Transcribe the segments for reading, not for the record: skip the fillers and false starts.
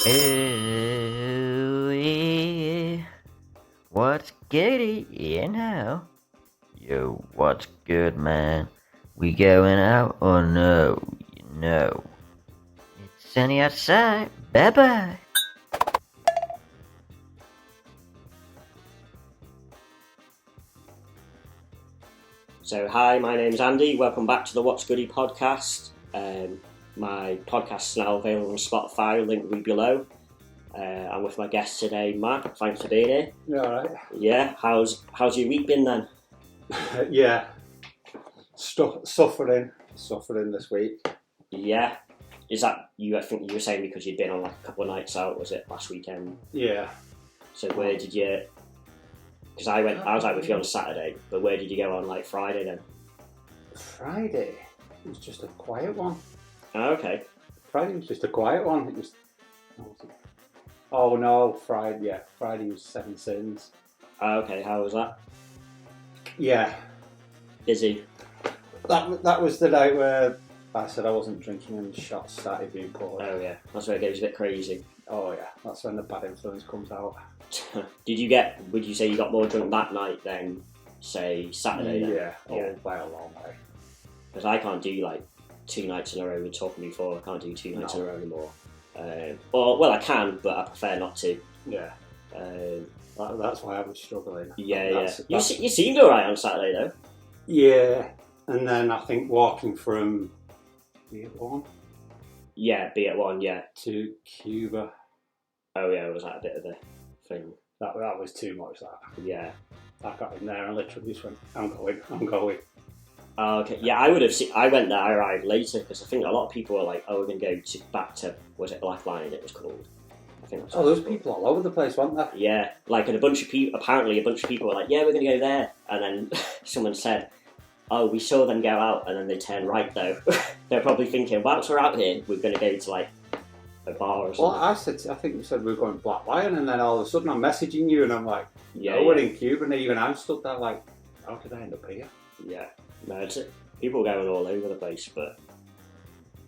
Oh, yeah. What's good, Yo, what's good, man? We going out or no? No. It's sunny outside. Bye-bye. So, hi, my name's Andy. Welcome back to the What's Goody podcast. My podcast is now available on Spotify, link will be below. I'm with my guest today, Matt. Thanks for being here. You alright? Yeah, how's your week been then? Yeah. Suffering this week. Yeah. Is that you? I think you were saying because you'd been on like a couple of nights out, was it, last weekend? Yeah. So where did you... Because I was out with you on Saturday, but where did you go on like Friday then? Friday? It was just a quiet one. Oh, okay. Friday was just a quiet one. It was... Oh no, Friday, yeah. Friday was Seven Sins. Oh, okay, how was that? Yeah. Busy? That was the night where I said I wasn't drinking and shots started being poured. Oh yeah, that's where it goes a bit crazy. Oh yeah, that's when the bad influence comes out. Would you say you got more drunk that night than, say, Saturday then? Yeah, by a long way. Because I can't do like 2 nights in a row. We were talking before, I can't do 2 nights in a row anymore. Well, I can, but I prefer not to. Yeah. That's why I was struggling. Yeah. You seemed alright on Saturday though. Yeah, and then I think walking from B1? Yeah, B1, yeah. To Cuba. Oh yeah, was that a bit of a thing? That was too much, that. Yeah. I got in there and literally just went, I'm going. Oh, okay. Yeah, I went there, I arrived later, because I think a lot of people were like, oh, we're going to go back to, was it Black Line it was called? I think that's there's people all over the place, weren't there? Yeah, like, and apparently a bunch of people were like, yeah, we're going to go there. And then someone said, oh, we saw them go out, and then they turned right, though. They're probably thinking, whilst we're out here, we're going to go to, like, a bar or something. Well, I think you said we were going to Black Lion, and then all of a sudden I'm messaging you, and I'm like, we're in Cuba, and even I'm stood there like, how did I end up here? Yeah, no, it's people going all over the place, but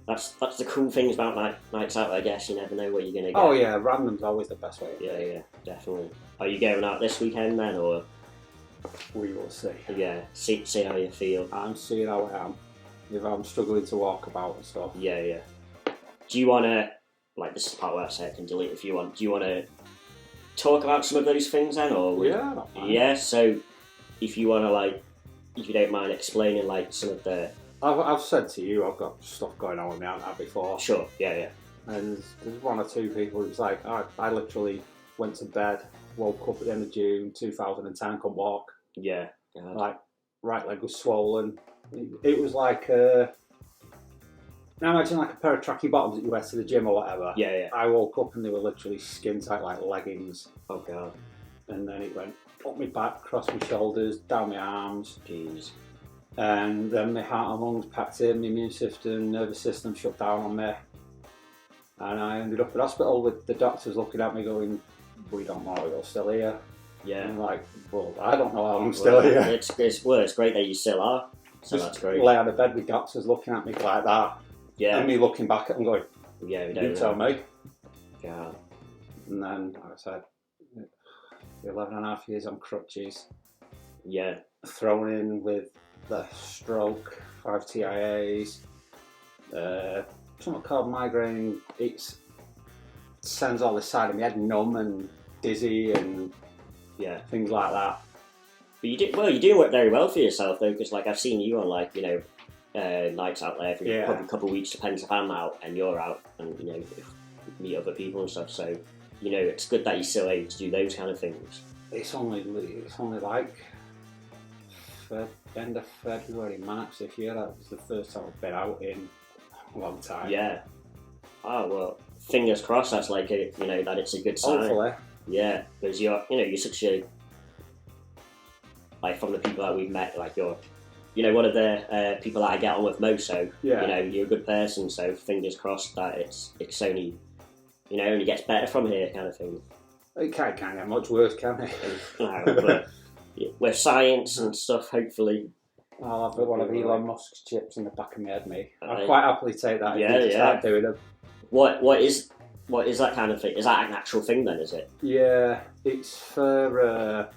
that's the cool things about nights out, I guess. You never know where you're going to go. Oh, yeah, random's always the best way. Yeah, definitely. Are you going out this weekend then, or...? We will see. Yeah, see how you feel. I'm seeing how I am. If I'm struggling to walk about and stuff. Yeah. Do you want to, like, this is the part where I say I can delete if you want, do you want to talk about some of those things then, or? Yeah, not fine. Yeah, so if you want to, like, if you don't mind explaining, like, some of the... I've said to you, I've got stuff going on with me, haven't I, before? Sure, yeah. And there's 1 or 2 people who's like, I literally went to bed, woke up at the end of June 2010, couldn't walk. Yeah. Like, right leg was swollen. It was like, now imagine like a pair of tracky bottoms that you wear to the gym or whatever. Yeah. I woke up and they were literally skin tight like leggings. Oh, God. And then it went up my back, across my shoulders, down my arms. Jeez. And then my heart and lungs packed in, my immune system, nervous system shut down on me. And I ended up at hospital with the doctors looking at me going, we don't know you're still here. Yeah. And I'm like, well, I don't know how I'm still here. It's great that you still are. So just that's great. Lay on the bed with doctors looking at me like that. Yeah. And me looking back at them going, yeah, we don't you tell me. Yeah. And then, like I said, 11 and a half years on crutches. Yeah. Thrown in with the stroke, 5 TIAs, something called migraine. It sends all this side of my head numb and dizzy and things like that. But you're doing very well for yourself though, because like I've seen you on like, you know, nights out there for probably a couple of weeks, depends if I'm out and you're out, and you know, meet other people and stuff. So you know, it's good that you're still able to do those kind of things. It's only like end of February, March this year. That was the first time I've been out in a long time. Yeah. Oh well, fingers crossed. That's like that it's a good sign. Hopefully. Yeah, because you're such a, like, from the people that we've met, like you're one of the people that I get on with most. So you're a good person. So fingers crossed that it's only only gets better from here, kind of thing. It can't get much worse, can it? No, but with science and stuff, hopefully. I'll have one of Elon Musk's chips in the back of my head, mate. I'll quite happily take that if you start doing them. What is What is that kind of thing? Is that an actual thing then? Is it? Yeah, it's for.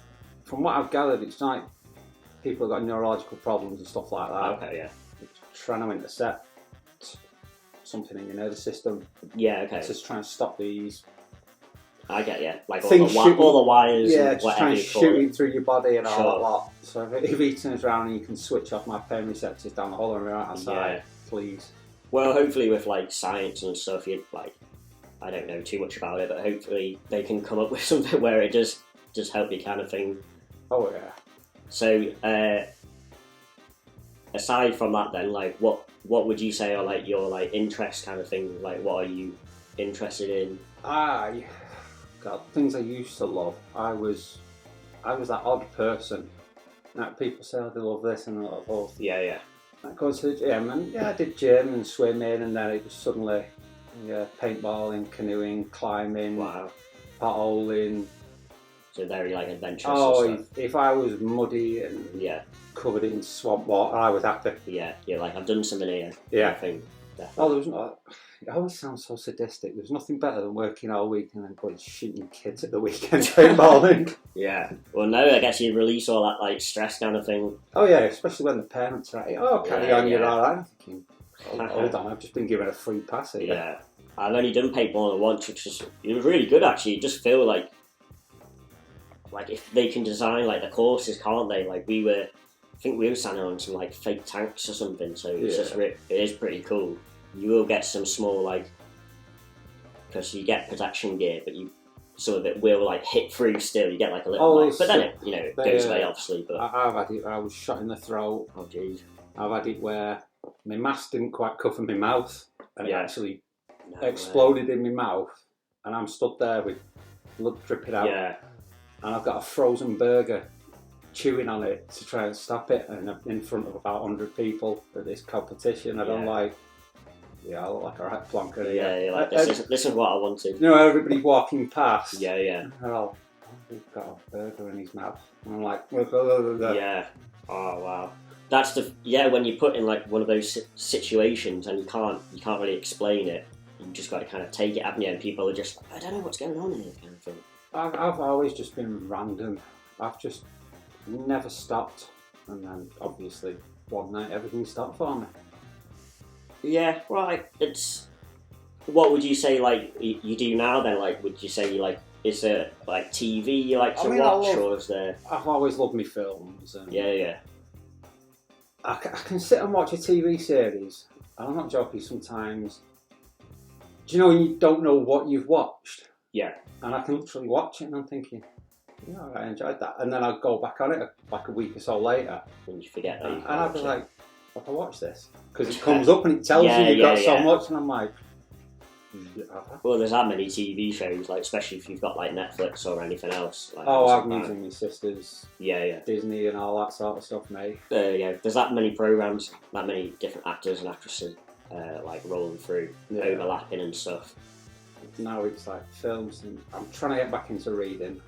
From what I've gathered, it's like people have got neurological problems and stuff like that. Okay, yeah. It's trying to intercept something in your nervous system. Yeah, okay. It's just trying to stop these. I get you. Like all things all the wires. Yeah, and just trying to shoot it through your body and all Sure. that lot. So if he turns around and you can switch off my pain receptors down the hole on the right hand side, please. Well, hopefully with like science and stuff, you'd like, I don't know too much about it, but hopefully they can come up with something where it just help you kind of thing. Oh yeah. So aside from that, then like what would you say are like your like interest kind of thing? Like what are you interested in? God, things I used to love. I was that odd person. Like people say, oh, they love this and they love that. Yeah. I go to the gym and I did gym and swimming, and then it was suddenly paintballing, canoeing, climbing, potholing. So very like adventurous. Oh, if I was muddy and covered in swamp water, I was happy. Yeah, like I've done something here. Yeah. I think. Definitely. Oh, there was not. It always sounds so sadistic. There's nothing better than working all week and then going shooting kids at the weekend paintballing. Yeah. Well, no, I guess you release all that like stress kind of thing. Oh yeah, especially when the parents are like, "Oh, carry on, you're all right." I'm thinking, hold on, I've just been given a free pass here. Yeah. I've only done paintballing once, which was really good actually. You just feel like if they can design like the courses, can't they? Like I think we were standing on some like fake tanks or something. So it's just it is pretty cool. You will get some small because you get protection gear, but some of it will like hit through still. You get like a little mark, but then it goes away obviously. But I've had it where I was shot in the throat. Oh jeez. I've had it where my mask didn't quite cover my mouth, and it actually No exploded in my mouth, and I'm stood there with blood dripping out. Yeah. And I've got a frozen burger chewing on it to try and stop it, and I'm in front of about 100 people at this competition, and I'm like, I look like a right plonker. Yeah, you're like, this is what I wanted. You know, everybody walking past. Yeah. And they're all, he's got a burger in his mouth. And I'm like, blah, blah, blah, blah. Yeah. Oh wow. That's when you put in like one of those situations and you can't really explain it. You just got to kind of take it, haven't you? And people are just, I don't know what's going on here, kind of thing. I've always just been random. I've just never stopped, and then obviously one night everything stopped for me. Yeah, right. It's what would you say like you do now then? Like, would you say is it like TV you like to watch, or is there? I've always loved my films. And Yeah. I can sit and watch a TV series, and I'm not joking. Sometimes, do you know when you don't know what you've watched? Yeah. And I can literally watch it, and I'm thinking, I enjoyed that, and then I'll go back on it like a week or so later, and you forget that. And I'll be like, have I watched this? Because it comes up and it tells you you've got so much, and I'm like, well, there's that many TV shows, like especially if you've got like Netflix or anything else. Like, I'm using my sisters. Yeah. Disney and all that sort of stuff, mate. There's that many programs, that many different actors and actresses, like rolling through, overlapping and stuff. Now it's like films, and I'm trying to get back into reading.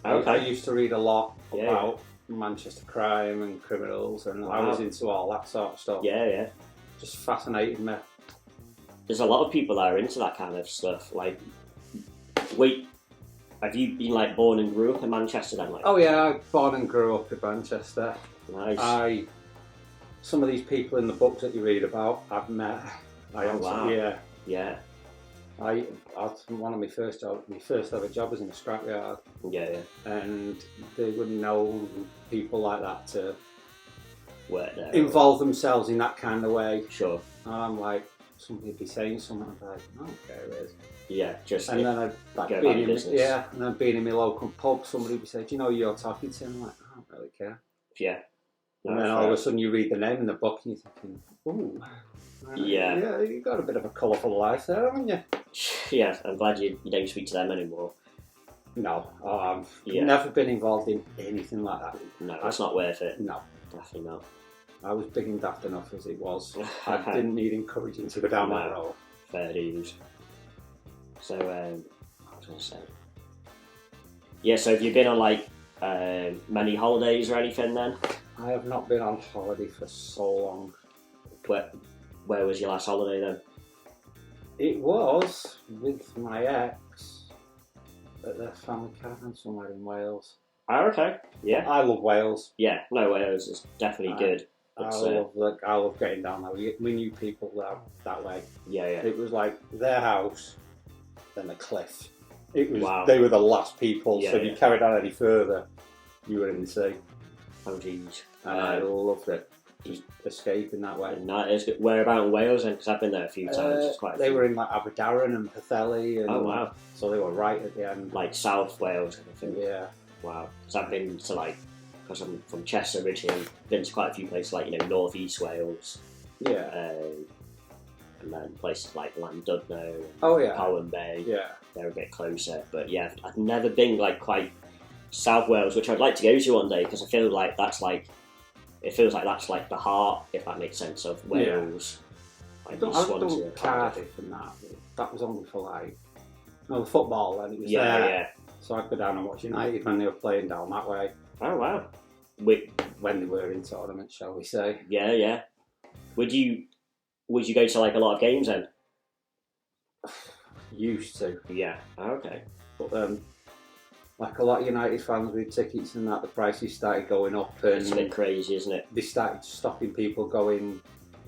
Okay. I used to read a lot about Manchester crime and criminals, and I was into all that sort of stuff. Yeah. Just fascinated me. There's a lot of people that are into that kind of stuff. Like, wait, have you been like born and grew up in Manchester then? Like? Oh yeah, I born and grew up in Manchester. Nice. Some of these people in the books that you read about, I've met. Yeah. One of my first ever job was in a scrapyard. Yeah. And they wouldn't know people like that to work there, involve themselves in that kind of way. Sure. And I'm like, somebody would be saying something, I'm like, I don't care who it is. Yeah, just and then I'd being in my local pub, somebody would say, do you know who you're talking to? And I'm like, I don't really care. Yeah. And then all of a sudden you read the name in the book and you're thinking, ooh. Yeah, you've got a bit of a colourful life there, haven't you? Yeah, I'm glad you don't speak to them anymore. No, I've never been involved in anything like that. No, it's not worth it. No. Definitely not. I was big and daft enough as it was. I didn't need encouraging to go down that road. Fair dues. So, what was I going to say? Yeah, so have you been on like many holidays or anything then? I have not been on holiday for so long. Where was your last holiday then? It was with my ex at their family cabin somewhere in Wales. Oh, okay. Yeah. I love Wales. Yeah. No, Wales is definitely good. I love getting down there. We knew people that way. Yeah, yeah. It was like their house, then a cliff. It was. Wow. They were the last people. Yeah, so if you carried on any further, you were in the sea. Oh, geez. And I loved it. Just escaping that way. And that is good. Where about in Wales then? Because I've been there a few times. It's quite. They were in like Aberdaron and Pwllheli. And Oh wow. So they were right at the end. Like South Wales, I think. Yeah. Wow. Because I've been to like, because I'm from Chester originally, been to quite a few places like North East Wales. Yeah. And then places like Llandudno. Oh yeah. Cowan Bay. Yeah. They're a bit closer, but yeah, I've never been like quite South Wales, which I'd like to go to one day because I feel like that's like. It feels like that's like the heart, if that makes sense, of Wales. Yeah. Like I've done Cardiff and that. That was only for like the football, and it was there. Yeah. So I'd go down and watch United when they were playing down that way. Oh wow. When they were in tournaments, shall we say? Yeah, yeah. Would you go to like a lot of games then? Used to. Yeah. Oh, okay. But like a lot of United fans with tickets and that, the prices started going up, and It's a bit crazy, isn't it? they started stopping people going.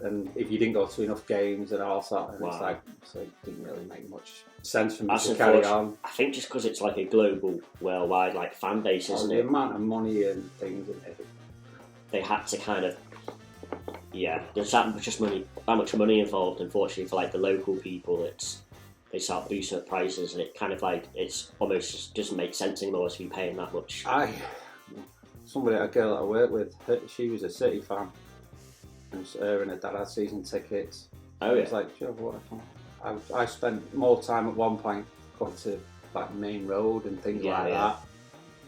And if you didn't go to enough games and all that, and Wow. so it didn't really make much sense for me That's to carry unfortunate. on. I think just because it's like a global, worldwide like fan base, isn't The it? amount of money and things in it. They had to kind of, there's that much money involved. Unfortunately, for like the local people, they start boosting up prices, and it kind of like it's almost just doesn't make sense anymore to be paying that much. A girl that I work with, she was a City fan, and her and her dad had season tickets. Oh yeah. It's like, do you know what? I spent more time at one point going to like Main Road and things like that.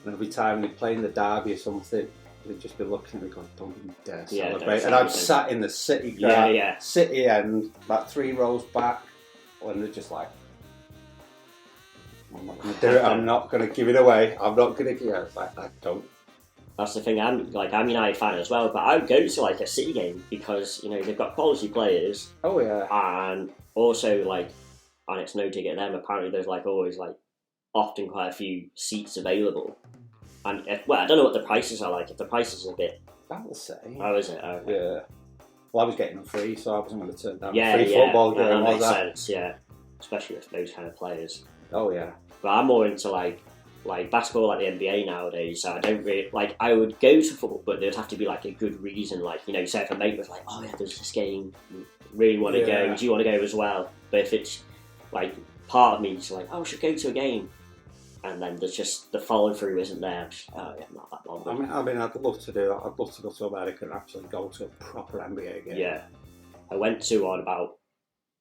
And every time we'd play in the derby or something, they'd just be looking at me going, "Don't even dare celebrate." And I'd sat in the City crowd, City end, about 3 rows back, and they're just like, "I'm not going to do it. I'm not going to give it away. I'm not going to give it." It's like, I don't. That's the thing. I'm United fan as well, but I would go to like a City game because they've got quality players. Oh yeah. And also and it's no dig at them. Apparently, there's always often quite a few seats available. And I don't know what the prices are like. If the prices are a bit, About the same. Oh, is it? Okay. Yeah. Well, I was getting them free, so I wasn't going to turn down Yeah, a free football game. that makes sense. Yeah, especially with those kind of players. Oh yeah. But I'm more into like basketball, like the NBA nowadays. So I don't really I would go to football, but there'd have to be a good reason. Say if a mate was oh yeah, there's this game, really want to go. Do you want to go as well? But if it's part of me is oh, I should go to a game, and then there's just the follow through isn't there. I'm just, oh yeah, I'm not that bothered. I mean, I'd love to do that. I'd love to go to America and actually go to a proper NBA game. Yeah, I went to one about.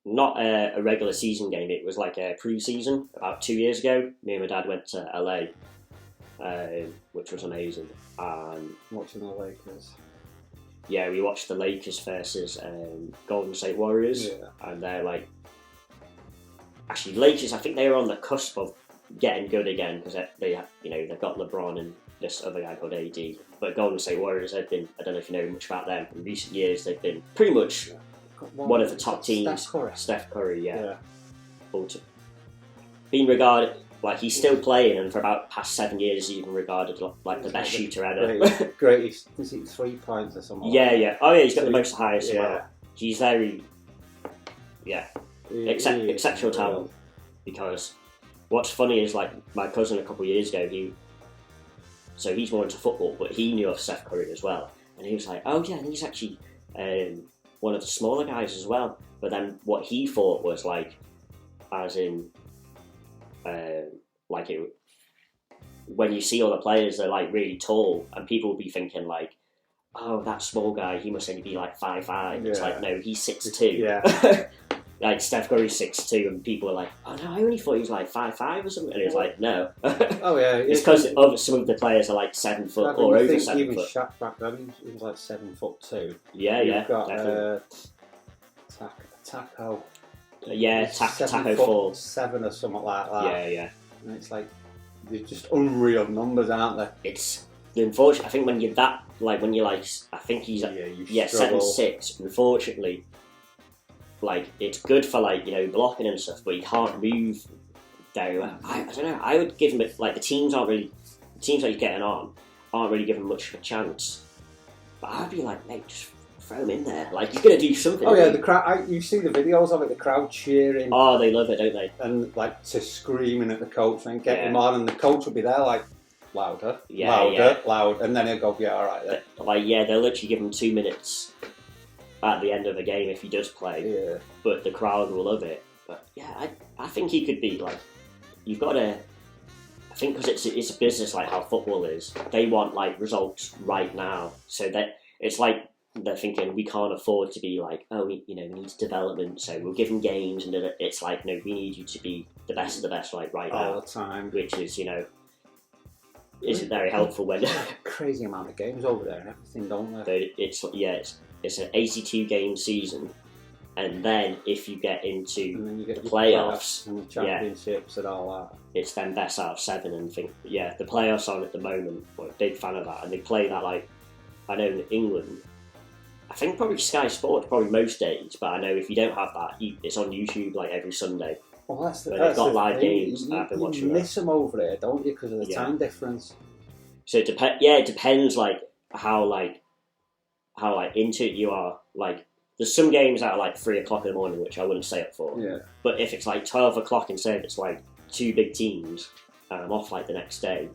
Not a regular season game, it was like a pre-season about 2 years ago. Me and my dad went to LA, which was amazing. Watching the Lakers. Yeah, we watched the Lakers versus Golden State Warriors, and they're actually Lakers. I think they were on the cusp of getting good again because they've got LeBron and this other guy called AD. But Golden State Warriors, they've been, I don't know if you know much about them. In recent years, they've been pretty much. One of the top teams, Steph Curry, being regarded he's still playing, and for about past 7 years, he's been regarded like the best shooter ever. Greatest, is it 3 points or something? Yeah. Oh yeah, he's got the most highest as well. He's very, exceptional talent. Because what's funny is my cousin a couple of years ago, he's more into football, but he knew of Steph Curry as well, and he was like, oh yeah, and he's actually. One of the smaller guys as well, but then what he thought was as in, when you see all the players, they're really tall, and people will be thinking oh, that small guy, he must only be 5'5". It's no, he's 6'2". Yeah. Steph Curry's 6'2", and people are oh no, I only thought he was 5'5" or something, and it's no. Oh yeah, it's because some of the players are 7 foot or over 7 even foot. Shaq back then, he was 7'2". Yeah, You've got Taco. Taco Fall 7 or something like that. Yeah. And it's they're just unreal numbers, aren't they? It's unfortunate. I think when you're that, when you're I think he's 7'6". Unfortunately, like it's good for like blocking and stuff, but he can't move very well. I don't know. I would give him like the teams that he's getting on aren't really giving much of a chance. But I'd be like, mate, just throw him in there. Like he's gonna do something. Oh yeah, the crowd. You see the videos of it, the crowd cheering. Oh, they love it, don't they? And like to screaming at the coach and get him on, and the coach will be there like louder, loud, and then he'll go, yeah, all right. Then. Like they'll literally give him 2 minutes at the end of the game if he does play. Yeah. But the crowd will love it. But yeah, I think he could be like. You've got to. I think because it's a business like how football is. They want like results right now, so that it's like. They're thinking we can't afford to be like, oh, we need development, so we'll give them games, and it's like, no, we need you to be the best of the best, like right now, all the time, which is isn't very helpful when crazy amount of games over there and everything, don't they? But it's an 82 game season, and then if you get into the playoffs and the championships and all that, it's then best out of 7, and the playoffs on at the moment. I'm a big fan of that, and they play that like I know in England. I think probably Sky Sports, probably most days, but I know if you don't have that, it's on YouTube like every Sunday. Well, that's they've got live games. I've been watching. You miss them over there, don't you, because of the time difference? So it depends like how into it you are. Like there's some games that are like 3 o'clock in the morning, which I wouldn't stay up for. Yeah. But if it's like 12 o'clock instead, it's like 2 big teams, and I'm off like the next day.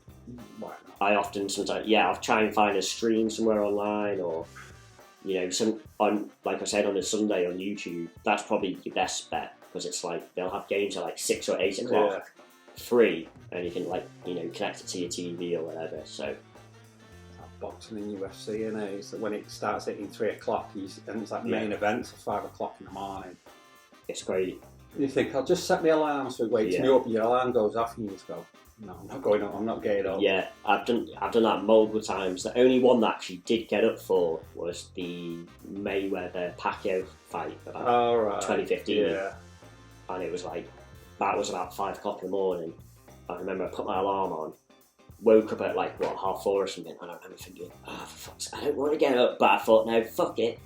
Why not? I often sometimes I'll try and find a stream somewhere online or. Like I said, on a Sunday on YouTube, that's probably your best bet because it's like they'll have games at like 6 or 8 o'clock, free, and you can connect it to your TV or whatever. So boxing and UFC, innit? So when it starts hitting 3 o'clock, and it's like main events at 5 o'clock in the morning. It's great. You think I'll just set my alarm so it wakes me up. Your alarm goes off, and you just go, no, I'm not going up. I'm not getting up. Yeah, I've done that multiple times. The only one that actually did get up for was the Mayweather Pacquiao fight about 2015. Yeah, and it was like that was about 5 o'clock in the morning. I remember I put my alarm on, woke up at like 4:30 or something, and I remember thinking, for fuck's sake, I don't want to get up, but I thought, no, fuck it.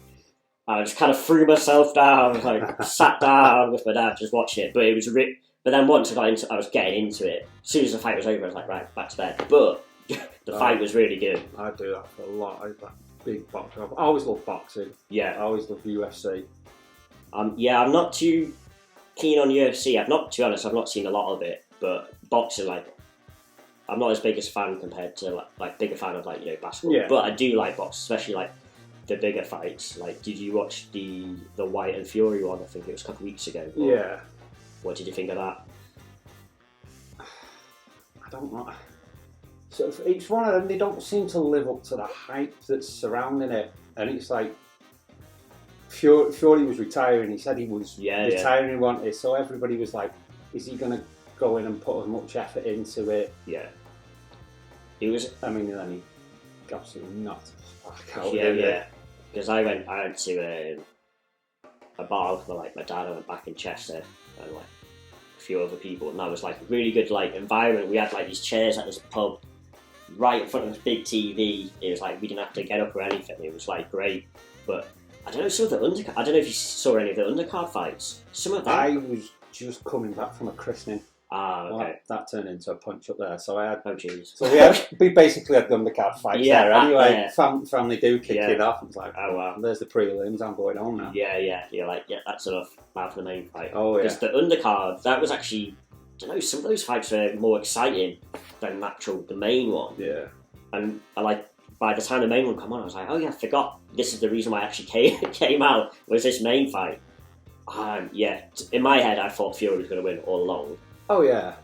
I just kind of threw myself down, like sat down with my dad, just watching it. But it was But then once I was getting into it. As soon as the fight was over, I was like, right, back to bed. But the fight was really good. I do that for a lot. I like big boxing. I always love boxing. Yeah. I always love UFC. I'm not too keen on UFC. To be honest, I've not seen a lot of it. But boxing, I'm not as big as a fan compared to bigger fan of basketball. Yeah. But I do like boxing, especially the bigger fights. Did you watch the White and Fury one? I think it was a couple of weeks ago. Yeah. What did you think of that? I don't know. So each one of them, they don't seem to live up to the hype that's surrounding it. And it's like, Fury was retiring. He said he was retiring. He wanted, so everybody was like, is he going to go in and put as much effort into it? Yeah. He was. I mean, then he got absolutely knocked back out. Yeah. Because I went to a bar with my dad. I went back in Chester and a few other people, and that was a really good environment. We had these chairs at this pub right in front of this big TV. It was we didn't have to get up or anything. It was great. But I don't know, some of the undercard. I don't know if you saw any of the undercard fights. Some of them. I was just coming back from a christening. Ah, okay. Well, that turned into a punch up there. So I had. Oh, jeez. So we basically had the undercard fights there anyway. Family do kick it off. It's like, oh wow, there's the prelims. I'm going on now. Yeah. You're that's enough. Now for the main fight. Oh yeah. Because the undercard, that was actually, I don't know, some of those fights were more exciting than the main one. Yeah. And by the time the main one came on, I was like, oh yeah, I forgot. This is the reason why I actually came out, was this main fight. In my head, I thought Fury was going to win all along. Oh yeah.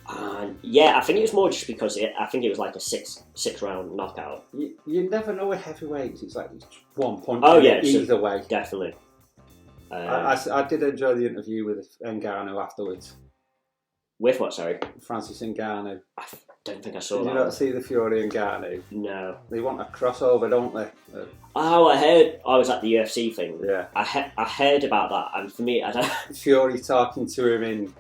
And I think it was more just because I think it was a six round knockout. You never know with heavyweights. It's it's 1 point. Oh yeah, either way. Definitely. I did enjoy the interview with Ngannou afterwards. With what? Sorry. Francis Ngannou. I don't think I saw Did that. you not see the Fury and Ngannou? No. They want a crossover, don't they? Oh, I heard. I was at the UFC thing. Yeah. I heard about that, and for me, I don't. Fury talking to him in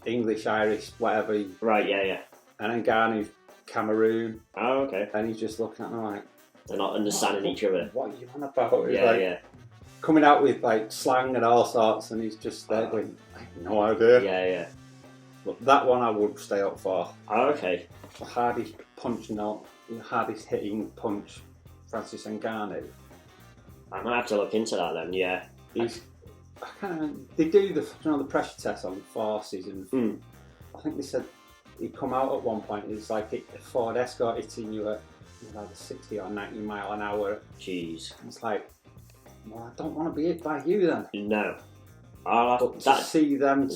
English, Irish, whatever. Right. Yeah. And Ngannou, Cameroon. Oh, okay. And he's just looking at them they're not understanding each other. What are you on about? Yeah. coming out with like slang and all sorts, and he's just there going, I have no idea. Yeah. But that one I would stay up for. Oh, okay. The hardest hitting punch, Francis Ngannou. I might have to look into that then. Yeah. They do the pressure test on forces, and I think they said he'd come out at one point. It's like a Ford Escort hitting you at like 60 or 90 mile an hour. Jeez. It's like, well, I don't want to be hit by you then. No. But to see them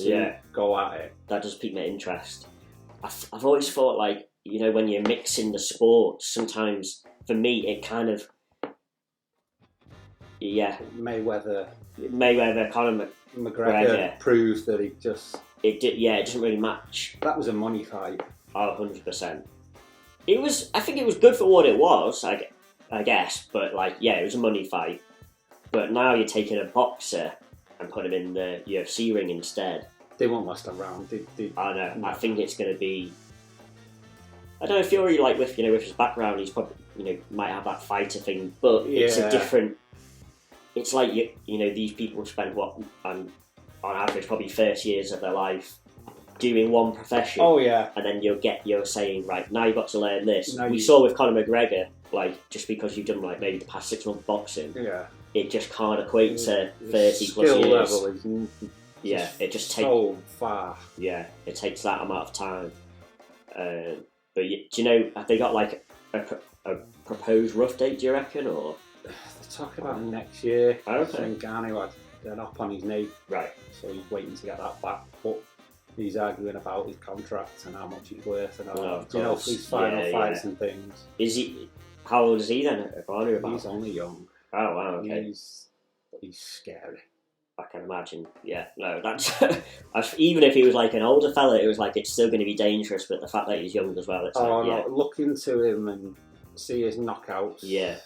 go at it, that does pique my interest. I've always thought, like, you know, when you're mixing the sports, sometimes for me it kind of Mayweather, Conor McGregor proves that it doesn't really match. That was a money fight. Oh, 100%. I think it was good for what it was, I guess, but like, yeah, it was a money fight. But now you're taking a boxer and put him in the UFC ring instead. They won't last around. I know. No. I think it's going to be. I don't know. Fury, like with his background, he's probably might have that fighter thing, but it's a different. It's like these people spend on average probably 30 years of their life doing one profession. Oh yeah. And then you're saying, right, now you've got to learn this. We saw with Conor McGregor, like, just because you've done like maybe the past 6 months boxing, it just can't equate to 30 plus years. Skill level is it just takes so far. Yeah, it takes that amount of time. But do you know, have they got like a proposed rough date, do you reckon, or? They're talking about next year. Okay. Ngannou had an op on his knee. Right. So he's waiting to get that back. But he's arguing about his contract and how much he's worth and all that. His final fights and things. Is he? How old is he then? He's only young. Oh wow, okay. He's scary. I can imagine. Yeah, no, that's even if he was like an older fella, it was like it's still going to be dangerous. But the fact that he's young as well, it's look into him and see his knockouts. Yeah.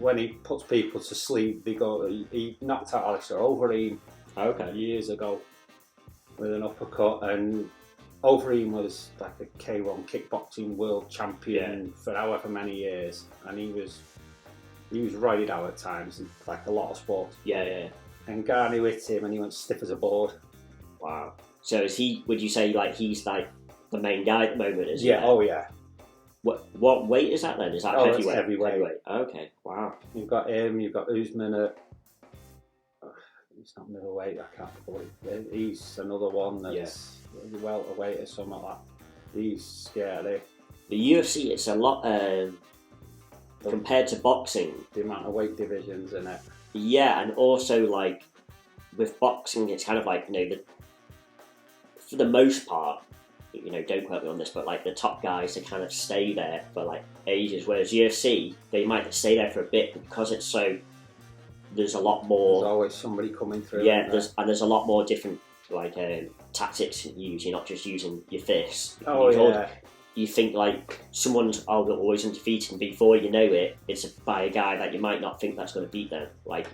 When he puts people to sleep, he knocked out Alistair Overeem years ago with an uppercut, and Overeem was like a K1 kickboxing world champion for however many years, and he was roided out at times, like a lot of sports. Yeah. And Ngannou hit him, and he went stiff as a board. Wow. So is he? Would you say like he's like the main guy at the moment? Is he? Yeah. Oh yeah. What weight is that then? Is that heavyweight? That's heavyweight. Okay. Wow. You've got him. You've got Usman at. He's not middleweight. I can't believe he's another one that's welterweight or something like that. He's scary. The UFC, it's a lot compared to boxing. The amount of weight divisions in it. Yeah, and also like with boxing, it's kind of like for the most part, don't quote me on this, but like the top guys, they kind of stay there for like ages. Whereas UFC, they might stay there for a bit because it's so. There's a lot more. There's always somebody coming through. Yeah, there's a lot more different like tactics you use. You're not just using your fists. You think like someone's always undefeated, and before you know it, it's by a guy that you might not think that's going to beat them. Like,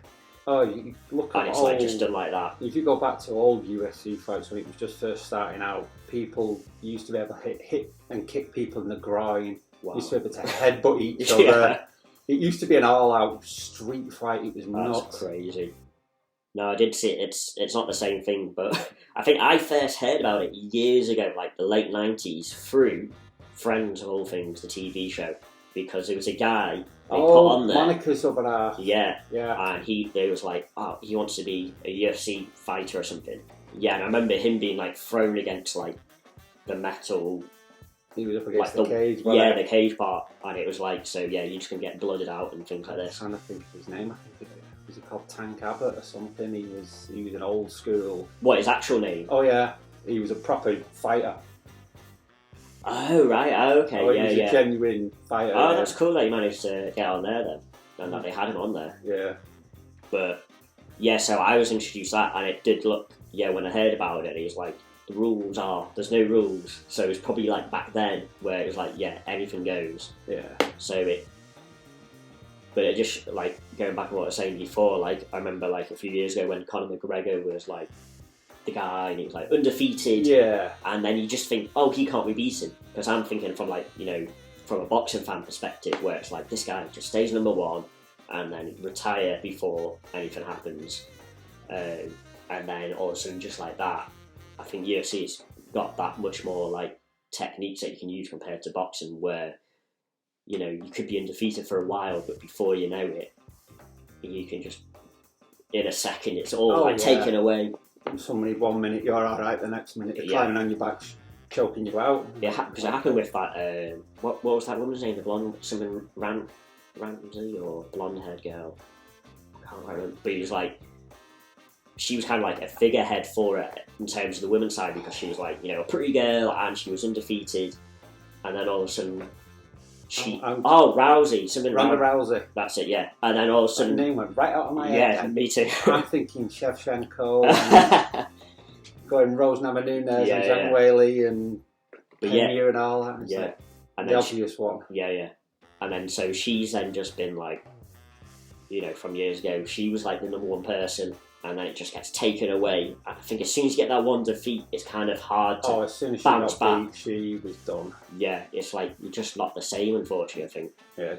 you look at and it's like just done like that. If you go back to old UFC fights when it was just first starting out, people used to be able to hit and kick people in the groin. Wow. Used to be able to headbutt each other. It used to be an all-out street fight. It was nuts. That's crazy. No, I did see it. It's not the same thing, but I think I first heard about it years ago, like the late 90s, through Friends of all things, the TV show, because there was a guy they put on there. Monica's over there. Yeah. And they was like, he wants to be a UFC fighter or something. Yeah, and I remember him being like thrown against like the metal. He was up against the cage. Yeah, the cage part, and it was like, so yeah, you're just gonna get blooded out and things like this. I'm trying to think of his name. I think was he called Tank Abbott or something? He was an old school. What, his actual name? Oh yeah, he was a proper fighter. Oh right, okay, he was a genuine fighter. Oh, that's cool that you managed to get on there then, and that they had him on there. Yeah. But yeah, so I was introduced to that, and it did look. Yeah, when I heard about it, he was like, the rules are there's no rules. So it was probably like back then where it was like, yeah, anything goes. Yeah. But it just like going back to what I was saying before, like I remember like a few years ago when Conor McGregor was like the guy and he was like undefeated. Yeah. And then you just think, he can't be beaten. Because I'm thinking from like, from a boxing fan perspective where it's like this guy just stays number one, and then retire before anything happens, and then all of a sudden, just like that, I think UFC's got that much more like techniques that you can use compared to boxing, where you could be undefeated for a while, but before you know it, you can just in a second it's all taken away. Somebody 1 minute you're all right, the next minute they're climbing on your back, choking you out. Because it happened with that. What was that woman's name? The blonde, something Ramsey or blonde-haired girl. I can't remember. But it was like she was kind of like a figurehead for it in terms of the women's side, because she was like a pretty girl and she was undefeated, and then all of a sudden. Rousey, something. Ronda Rousey. That's it, yeah. And then all of a sudden, that name went right out of my head. Yeah, me too. I'm thinking Shevchenko, and going Rose Namajunas and Zhang Weili and Pena and all that. It's like and the obvious one. Yeah. And then so she's then just been like, from years ago, she was like the number one person, and then it just gets taken away. I think as soon as you get that one defeat, it's kind of hard to as soon as she bounce got back. Beat, she was done. Yeah, it's like you're just not the same, unfortunately, I think. Yeah,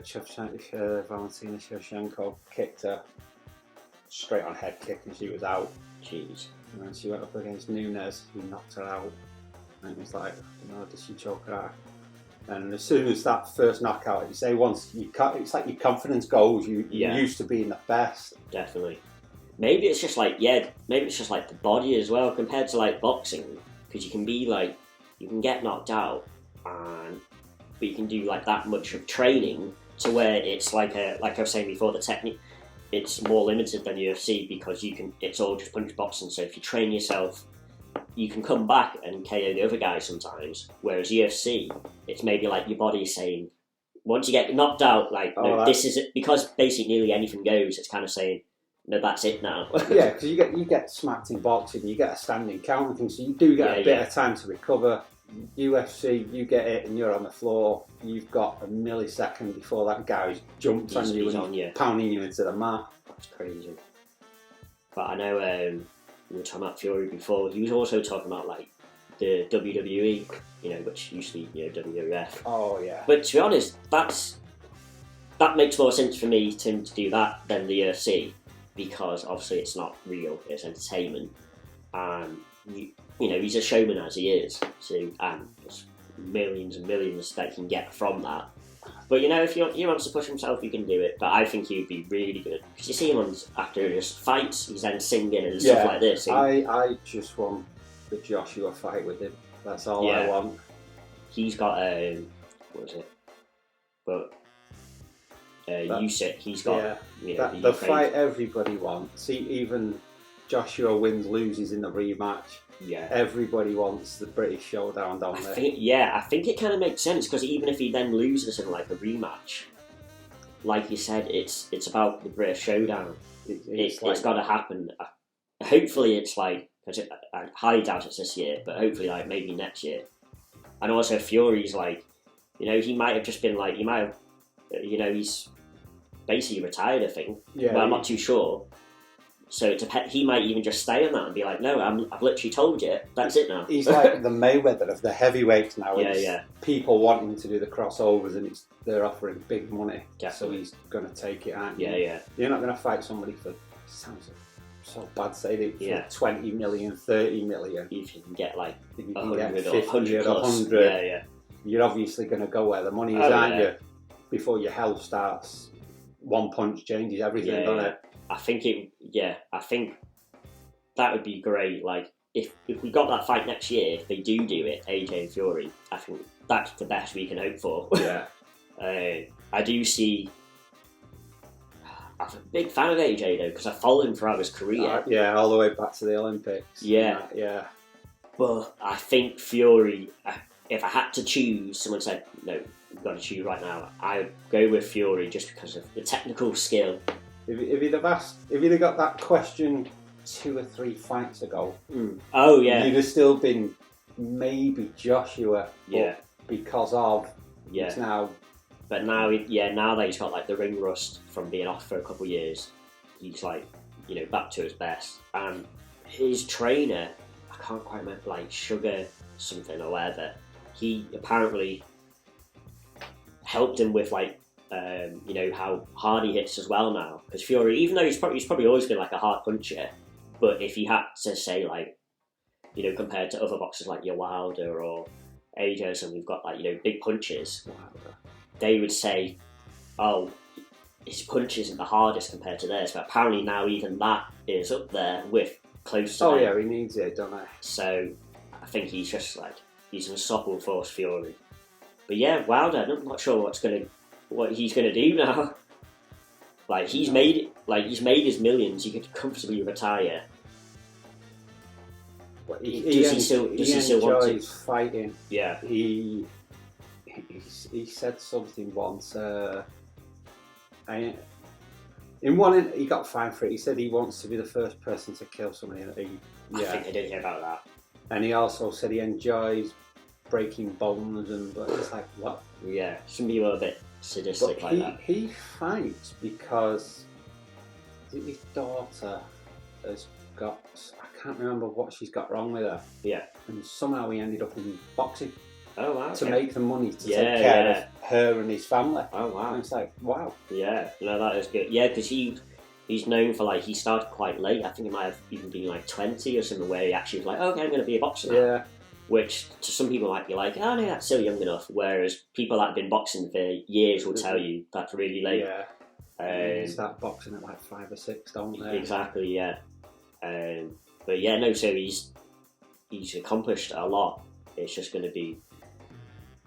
Valentina Shevchenko kicked her straight on head kick and she was out. Jeez. And then she went up against Nunes, who knocked her out. And it was like, did she choke her out? And as soon as that first knockout, it's like your confidence goes. You're used to being the best. Definitely. Maybe it's just like the body as well, compared to like boxing, because you can get knocked out, but you can do like that much of training to where it's like I was saying before, the technique, it's more limited than UFC, because it's all just punch boxing. So if you train yourself, you can come back and KO the other guy sometimes. Whereas UFC, it's maybe like your body is saying, once you get knocked out, this is it, because basically nearly anything goes. It's kind of saying, no, that's it now. Yeah, because you get smacked in boxing, you get a standing count and things, so you do get a bit of time to recover. UFC, you get it and you're on the floor, you've got a millisecond before that guy jumps on you and pounding you into the mat. That's crazy. But I know we were talking about Fury before, he was also talking about like the WWE, which used to be WWF. Oh yeah. But to be honest, that makes more sense for me to do that than the UFC. Because obviously it's not real, it's entertainment, and he's a showman as he is, and there's millions and millions that he can get from that. But if he wants to push himself, he can do it. But I think he'd be really good, because you see him after his fights, he's then singing and stuff like this. I just want the Joshua fight with him. That's all I want. He's got what was it? But. Usyk, he's got the fight everybody wants. Even Joshua wins, loses in the rematch. Yeah, everybody wants the British Showdown, don't they? I think it kind of makes sense, because even if he then loses in like a rematch, like you said, it's about the British Showdown. It's got to happen. Hopefully, it's like, because I highly doubt it's this year, but hopefully, like maybe next year. And also Fury's like, he might have just been like, he's basically retired, I think. Yeah. But I'm not too sure. So it depends. He might even just stay on that and be like, no, I've literally told you, that's it now. He's like the Mayweather of the heavyweights now. People wanting to do the crossovers, and they're offering big money. Definitely. So he's going to take it, aren't you? Yeah. You're not going to fight somebody for, sounds so bad saying it, for 20 million, 30 million. If you can get like 100 or 50 or 100. Yeah. You're obviously going to go where the money is, aren't you? Before your health starts, one punch changes everything, doesn't it? I think that would be great. Like, if we got that fight next year, if they do it, AJ and Fury, I think that's the best we can hope for. Yeah. I do see. I'm a big fan of AJ though, because I followed him throughout his career. All the way back to the Olympics. Yeah. But I think Fury, if I had to choose, someone said, no, you've got to choose right now, I would go with Fury just because of the technical skill. If you'd have got that question 2 or 3 fights ago, oh yeah, you'd have still been maybe Joshua. Yeah. Because of it's now. But now that he's got like the ring rust from being off for a couple of years, he's like, back to his best. And his trainer, I can't quite remember, like Sugar something or whatever, he apparently helped him with like you know, how hard he hits as well now. Because Fury, even though he's probably always been like a hard puncher, but if he had to say like, you know, compared to other boxers like your Wilder or AJ or something, we've got like, you know, big punches. They would say, oh, his punch isn't the hardest compared to theirs, but apparently now even that is up there with close to. Oh them. yeah, he needs it, don't I? So I think he's just like, he's an unstoppable force, Fury. But yeah, Wilder, I'm not sure what he's gonna do now. Like he's made his millions. He could comfortably retire. Does he still want to? Enjoys fighting. Yeah. He said something once. He got fined for it. He said he wants to be the first person to kill somebody. I think I did hear about that. And he also said he enjoys breaking bones, but it's like, what? Yeah, some people are a bit sadistic like that. He fights because his daughter has got, I can't remember what she's got wrong with her. Yeah. And somehow he ended up in boxing. Oh wow. To make the money to take care of her and his family. Oh wow. And it's like, wow. Yeah, no, that is good. Yeah, because he's known for like, he started quite late. I think it might have even been like 20 or something, where he actually was like, okay, I'm going to be a boxer now. Yeah. Which to some people might be like, oh no, that's still young enough. Whereas people that have been boxing for years will tell you that's really late. Yeah. You start boxing at like 5 or 6, don't they? Exactly, yeah. But yeah, no, so he's accomplished a lot. It's just going to be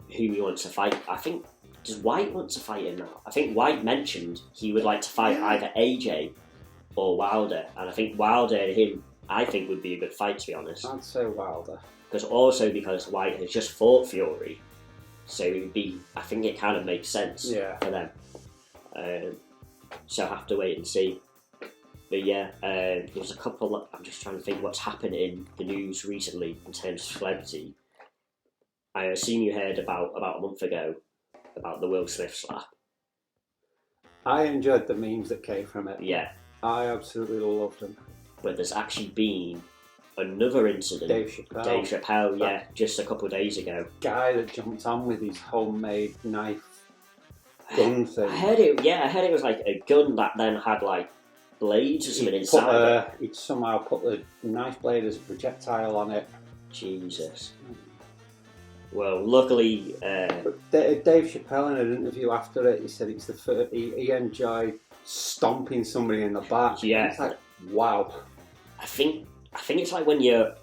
who he wants to fight. I think, does White want to fight him now? I think White mentioned he would like to fight either AJ or Wilder, and I think Wilder and him, I think, would be a good fight, to be honest. I'd say Wilder. Because White has just fought Fury, so it would be, I think it kind of makes sense for them. So I'll have to wait and see. But yeah, there's a couple, I'm just trying to think what's happened in the news recently in terms of celebrity. I assume you heard about a month ago about the Will Smith slap. I enjoyed the memes that came from it. Yeah. I absolutely loved them. But there's actually been another incident. Dave Chappelle, yeah, just a couple of days ago. Guy that jumped on with his homemade knife gun thing. I heard it was like a gun that then had like blades or something inside it. He'd somehow put the knife blade as a projectile on it. Jesus. Well, luckily... Dave Chappelle, in an interview after it, he said it's the first, he enjoyed stomping somebody in the back. Yeah. It's like, wow. I think it's like when you're...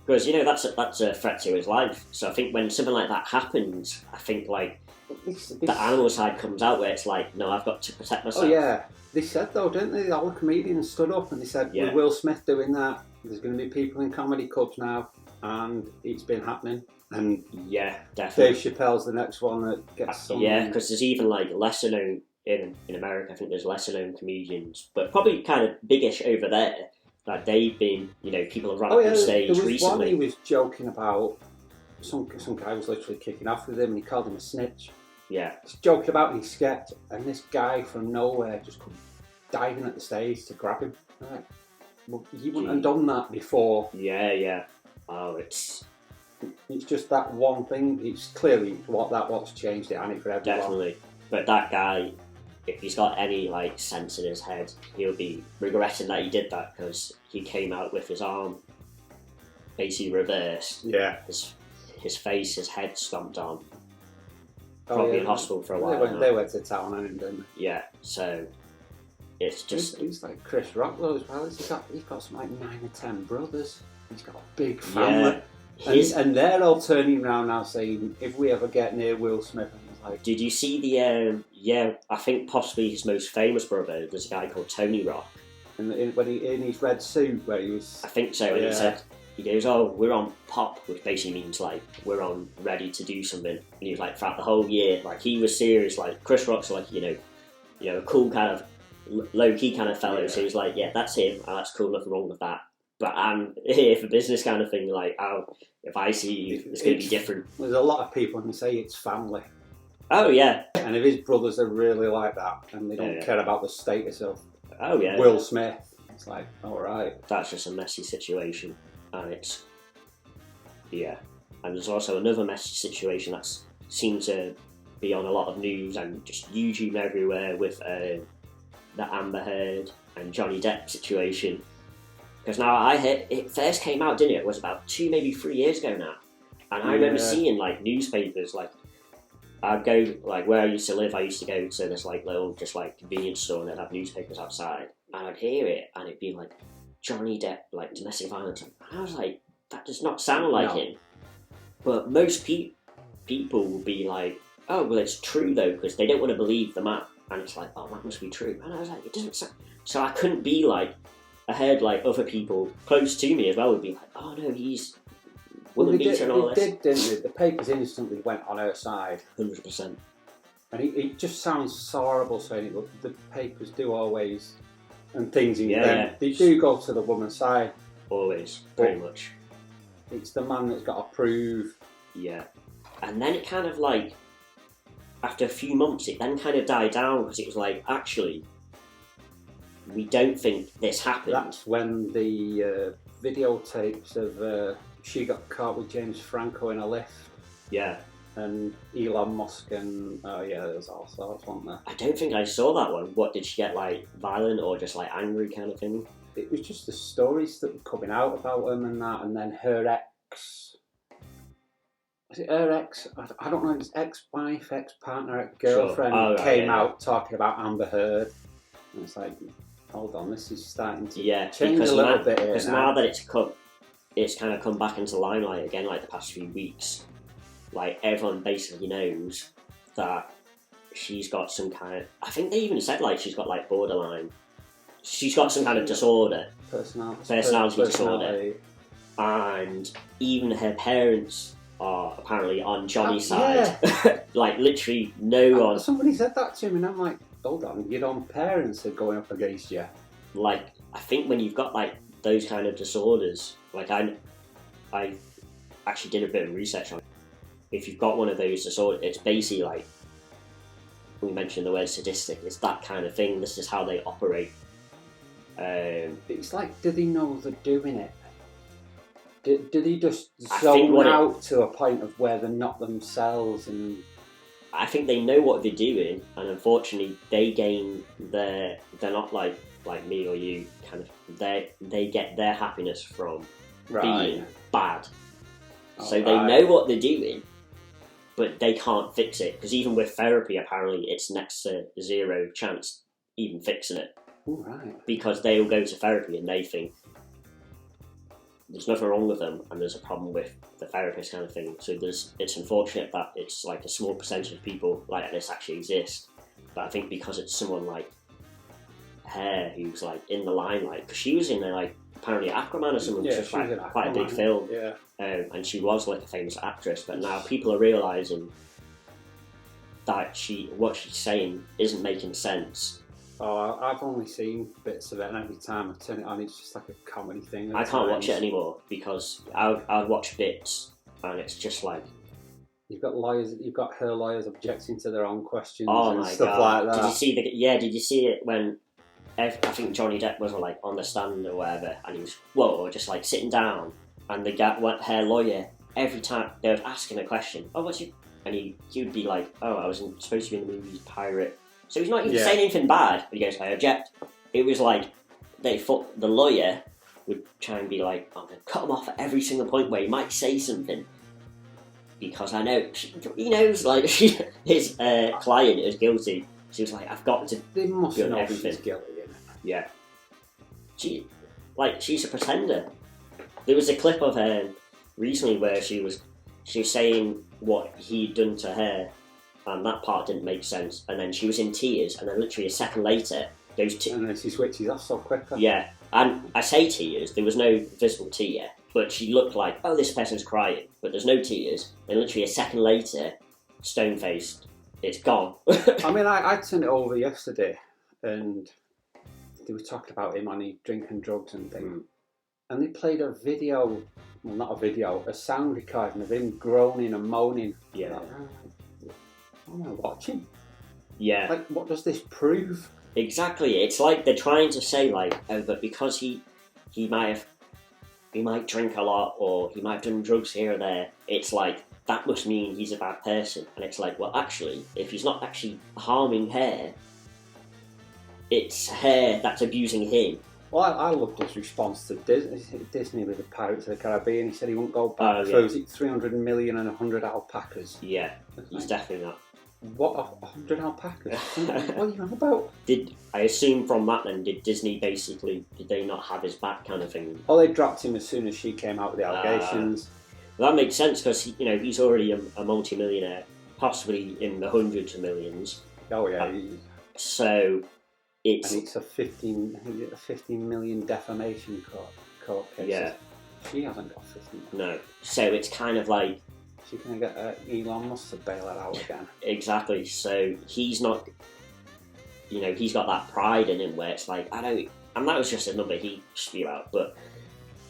Because, you know, that's a threat to his life. So I think when something like that happens, I think, like, the animal side comes out where it's like, no, I've got to protect myself. Oh, yeah. They said, though, didn't they? All the comedians stood up and they said, with Will Smith doing that, there's going to be people in comedy clubs now, and it's been happening. And yeah, definitely. Dave Chappelle's the next one that gets some. Yeah, because there's even like lesser known in America. I think there's lesser known comedians, but probably kind of biggish over there. Like they've been, you know, people have run up on stage there was recently. One he was joking about. Some guy was literally kicking off with him, and he called him a snitch. Yeah, he's joking about his sketch, and this guy from nowhere just comes diving at the stage to grab him. Like, well, you wouldn't have done that before. Yeah. Oh, it's just that one thing. It's clearly what's changed it, and it for everyone. Definitely. But that guy, if he's got any like sense in his head, he'll be regretting that he did that, because he came out with his arm basically reversed. Yeah. His face, his head stomped on. Probably in hospital for a while. They went to town on him, didn't they? Yeah. So it's just he's like Chris Rock though as well. He's got some like 9 or 10 brothers. He's got a big family. Yeah. And they're all turning around now saying, if we ever get near Will Smith, and it's like, did you see the I think possibly his most famous brother, there's a guy called Tony Rock. And when he in his red suit where he was, I think so, and he goes, oh, we're on pop, which basically means like we're on ready to do something. And he was like, throughout the whole year, like he was serious. Like Chris Rock's like, you know, a cool kind of low key kind of fellow. So he was like, yeah, that's him. Oh, that's cool, nothing wrong with that. But I'm here for business kind of thing. Like, if I see you, it's going to be different. There's a lot of people who say it's family. Oh yeah. And if his brothers are really like that, and they don't care about the status of Will Smith, it's like, all right, that's just a messy situation. And and there's also another messy situation that's seemed to be on a lot of news and just YouTube everywhere with the Amber Heard and Johnny Depp situation. Because now I heard it first came out, didn't it? It was about 2, maybe 3 years ago now. And I remember seeing like newspapers, like I'd go, like where I used to live, I used to go to this like little just like convenience store and they'd have newspapers outside. And I'd hear it and it'd be like Johnny Depp, like domestic violence. And I was like, that does not sound like him. But most people will be like, oh, well, it's true though, because they don't want to believe the man. And it's like, oh, that must be true. And I was like, it doesn't sound. So I couldn't be like, I heard like other people close to me as well would be like, oh no, he's woman beater and all this. They did, didn't they? The papers instantly went on her side. 100%. And it just sounds so horrible saying it, but the papers do always, and things in them, yeah. they do go to the woman's side. Always, pretty much. It's the man that's got to prove. Yeah. And then it kind of like, after a few months, it then kind of died down because it was like, actually, we don't think this happened. That's when the videotapes of she got caught with James Franco in a lift. Yeah. And Elon Musk and there was all sorts, wasn't there? I don't think I saw that one. What, did she get like violent or just like angry kind of thing? It was just the stories that were coming out about him and that, and then her ex. Was it her ex? I don't know. It's ex-wife, ex-partner, ex-girlfriend came out talking about Amber Heard, and it's like, hold on, this is starting to change a little bit here. Because now that it's kind of come back into limelight again, like the past few weeks. Like, everyone basically knows that she's got some kind of... I think they even said, like, she's got, like, borderline. She's got some kind of disorder. Personality disorder. And even her parents are apparently on Johnny's side. Yeah. Like, literally no one... Somebody said that to me, and I'm like, hold on, your own parents are going up against you. Like, I think when you've got, like, those kind of disorders... Like, I actually did a bit of research on it. If you've got one of those disorders, it's basically like, we mentioned the word sadistic, it's that kind of thing. This is how they operate. It's like, do they know they're doing it? Do they just zone out to a point of where they're not themselves? And I think they know what they're doing, and unfortunately, they're not like me or you. Kind of, they get their happiness from being bad. So they know what they're doing, but they can't fix it, because even with therapy, apparently it's next to zero chance even fixing it. Ooh, right. Because they'll go to therapy and they think there's nothing wrong with them and there's a problem with the therapist kind of thing. So it's unfortunate that it's like a small percentage of people like this actually exist. But I think because it's someone like her who's like in the limelight, because she was in there like apparently Aquaman or something, which was like quite a big film. Yeah. And she was like a famous actress, but now people are realising that what she's saying isn't making sense. Oh, I've only seen bits of it, and every time I turn it on, it's just like a comedy thing. I can't watch it anymore because I'd watch bits, and it's just like you've got her lawyers objecting to their own questions and stuff like that. Did you see it when I think Johnny Depp was like on the stand or whatever, and he was just like sitting down, and her lawyer, every time they were asking a question, and he would be like, oh, I was supposed to be in the movie Pirate. So he's not even saying anything bad, but he goes, I object. It was like, the lawyer would try and be like, I'm going to cut him off at every single point where he might say something. Because I know, he knows, like, his client is guilty. She was like, I've got to they must do know everything. She's guilty, isn't it? Yeah. She's a pretender. There was a clip of her recently where she was saying what he'd done to her, and that part didn't make sense, and then she was in tears, and then literally a second later and then she switches off so quickly. Yeah, and I say tears, there was no visible tear, but she looked like, oh, this person's crying, but there's no tears, and literally a second later, stone-faced, it's gone. I mean, I turned it over yesterday, and they were talking about him on drinking drugs and things, and they played a video, well, not a video, a sound recording of him groaning and moaning. Yeah. What am I watching? Yeah. Like, what does this prove? Exactly. It's like they're trying to say, like, oh, but because he might drink a lot, or he might have done drugs here or there, it's like, that must mean he's a bad person. And it's like, well, actually, if he's not actually harming her, it's her that's abusing him. Well, I loved his response to Disney with the Pirates of the Caribbean. He said he wouldn't go back for 300 million and 100 alpacas. Yeah, he's definitely not. What, 100 alpacas? What are you on about? I assume from that then, did Disney basically, did they not have his back kind of thing? Well, they dropped him as soon as she came out with the allegations. That makes sense because, he's already a multi-millionaire, possibly in the hundreds of millions. Oh, yeah. So it's a 15 million defamation court case. Yeah. She hasn't got 15 million. No. So it's kind of like... She's going to get Elon Musk to bail her out again. Exactly. So he's not... he's got that pride in him where it's like, I don't... And that was just a number he spew out. But,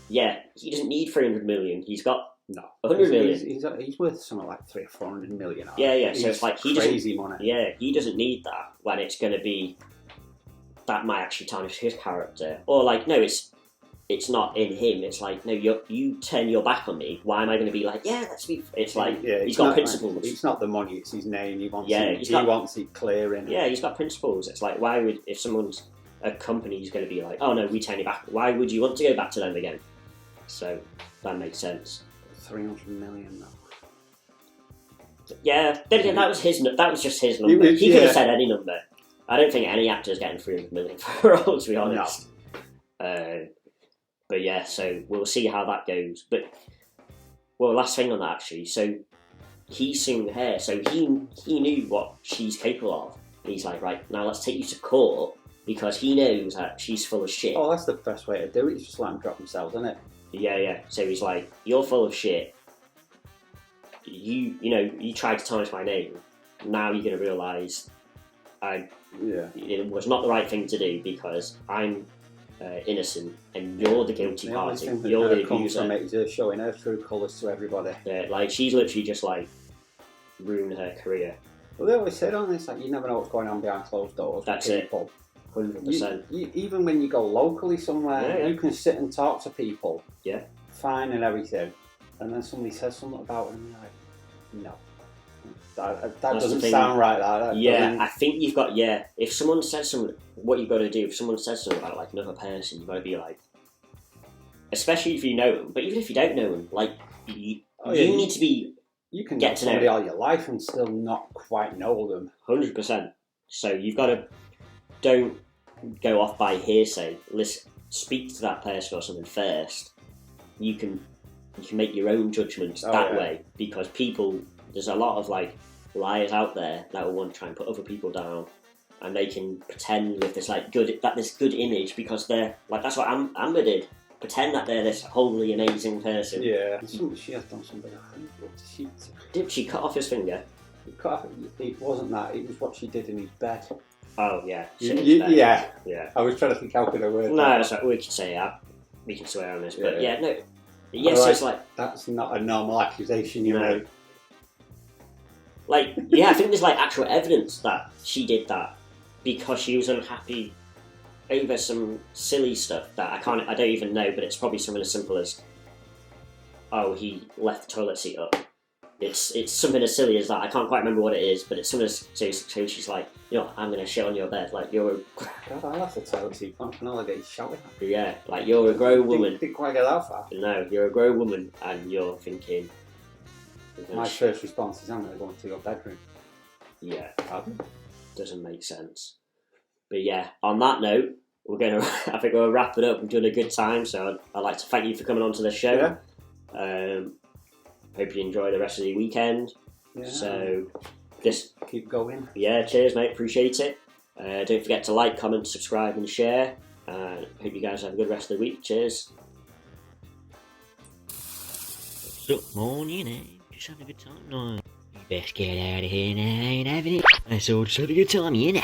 yeah, he doesn't need 300 million. He's got 100 million. He's worth something like 300 or 400 million. Yeah. So it's like he doesn't... Crazy money. Yeah, he doesn't need that when it's going to be... That might actually tarnish his character. Or like, no, it's not in him. It's like, no, you turn your back on me. Why am I going to be like, yeah, let's be... It's like, he's got principles. It's not the money, it's his name. He wants it clear in it. Yeah, he's got principles. It's like, why would... If a company's going to be like, oh no, we turn you back, why would you want to go back to them again? So, that makes sense. 300 million though. Yeah, that was just his number. He could have said any number. I don't think any actor's getting 300 million for a role, to be honest. No. But yeah, so we'll see how that goes. But, well, last thing on that actually. So he's suing her. So he knew what she's capable of. And he's like, right, now let's take you to court because he knows that she's full of shit. Oh, that's the best way to do it. Just let them drop themselves, isn't it? Yeah. So he's like, you're full of shit. You tried to tarnish my name. Now you're going to realise it was not the right thing to do because I'm innocent and you're the guilty party. You're the abuser. Is showing her true colours to everybody. Yeah, like she's literally just like ruined her career. Well, they always say, don't they? It's like you never know what's going on behind closed doors. That's with people. 100%. Even when you go locally somewhere, you can sit and talk to people. Yeah. Fine and everything, and then somebody says something about it, and you're like, no. That doesn't sound right. I think you've got. Yeah, if someone says something, what you've got to do. If someone says something about like another person, you've got to be like, especially if you know them. But even if you don't know them, like you need to be. You can get to somebody all your life and still not quite know them. 100%. So you've got to don't go off by hearsay. Listen, speak to that person or something first. You can make your own judgments that way because there's a lot of like liars out there that will want to try and put other people down, and they can pretend with this good image because they're like that's what Amber did. Pretend that they're this wholly amazing person. Yeah, she has done something. Did she cut off his finger? It wasn't that. It was what she did in his bed. Oh yeah. Yeah. I was trying to think how could I word that. No, we can say that. We can swear on this, but no. Yes, so it's like that's not a normal accusation you make. Like, I think there's like actual evidence that she did that because she was unhappy over some silly stuff that I don't even know, but it's probably something as simple as, oh, he left the toilet seat up. It's something as silly as that. I can't quite remember what it is, but it's something as so she's like, I'm gonna shit on your bed. Like you're. God, I left the toilet seat. I know I get shouting. Yeah, like you're a grown woman. Didn't quite get that far. No, you're a grown woman, and you're thinking. My first response is, I'm going to go into your bedroom. Yeah, doesn't make sense. But yeah, on that note, I think we'll wrap it up. We've done a good time, so I'd like to thank you for coming on to the show. Yeah. Hope you enjoy the rest of the weekend. Yeah. So, just keep going. Yeah, cheers, mate. Appreciate it. Don't forget to like, comment, subscribe, and share. Hope you guys have a good rest of the week. Cheers. What's up, morning? Just having a good time now. You best get out of here now, ain't having it. I saw just had a good time, you know.